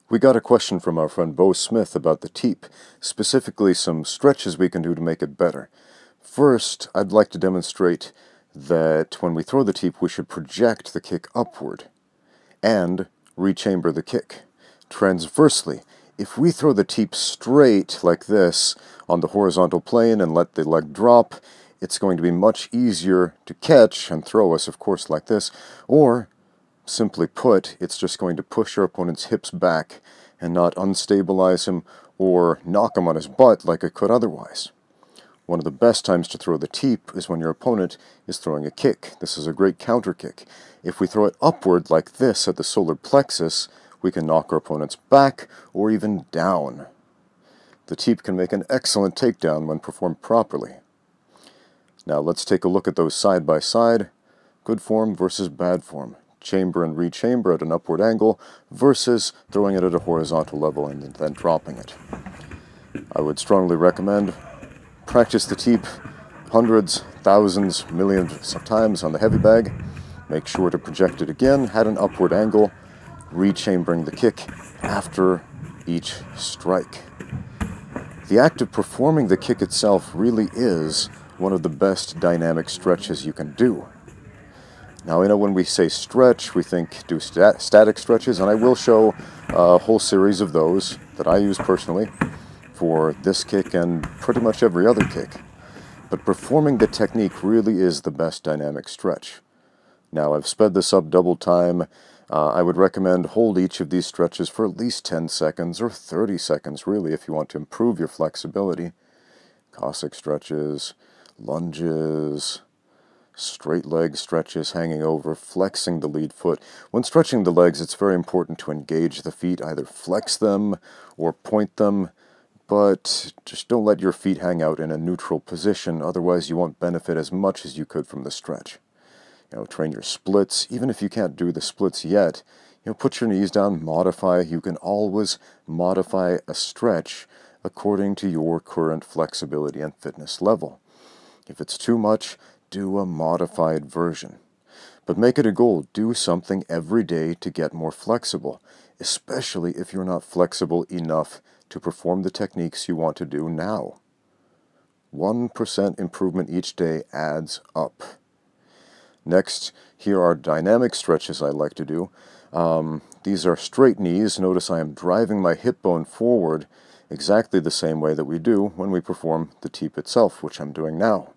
We got a question from our friend Bo Smith about the Teep, specifically some stretches we can do to make it better. First, I'd like to demonstrate that when we throw the Teep, we should project the kick upward and rechamber the kick. Transversely, if we throw the Teep straight like this on the horizontal plane and let the leg drop, it's going to be much easier to catch and throw us, of course, like this, or simply put, it's just going to push our opponent's hips back and not unstabilize him or knock him on his butt like it could otherwise. One of the best times to throw the Teep is when your opponent is throwing a kick. This is a great counter kick. If we throw it upward like this at the solar plexus, we can knock our opponents back or even down. The Teep can make an excellent takedown when performed properly. Now let's take a look at those side by side. Good form versus bad form. Chamber and rechamber at an upward angle versus throwing it at a horizontal level and then dropping it. I would strongly recommend practice the Teep hundreds, thousands, millions of times on the heavy bag. Make sure to project it again at an upward angle, rechambering the kick after each strike. The act of performing the kick itself really is one of the best dynamic stretches you can do. Now, I know when we say stretch, we think do static stretches, and I will show a whole series of those that I use personally for this kick and pretty much every other kick. But performing the technique really is the best dynamic stretch. Now, I've sped this up double time. I would recommend hold each of these stretches for at least 10 seconds or 30 seconds, really, if you want to improve your flexibility. Cossack stretches, lunges, straight leg stretches hanging over, flexing the lead foot. When stretching the legs, it's very important to engage the feet, either flex them or point them, but just don't let your feet hang out in a neutral position, otherwise you won't benefit as much as you could from the stretch. Train your splits. Even if you can't do the splits yet, put your knees down, modify. You can always modify a stretch according to your current flexibility and fitness level. If it's too much, do a modified version. But make it a goal. Do something every day to get more flexible, especially if you're not flexible enough to perform the techniques you want to do now. 1% improvement each day adds up. Next, here are dynamic stretches I like to do. These are straight knees. Notice I am driving my hip bone forward exactly the same way that we do when we perform the Teep itself, which I'm doing now.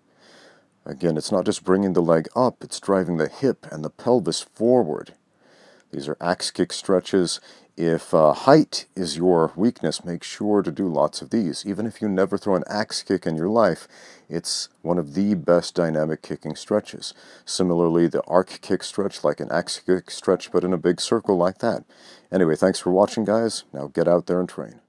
Again, it's not just bringing the leg up, it's driving the hip and the pelvis forward. These are axe kick stretches. If height is your weakness, make sure to do lots of these. Even if you never throw an axe kick in your life, it's one of the best dynamic kicking stretches. Similarly, the arc kick stretch, like an axe kick stretch, but in a big circle like that. Anyway, thanks for watching, guys. Now get out there and train.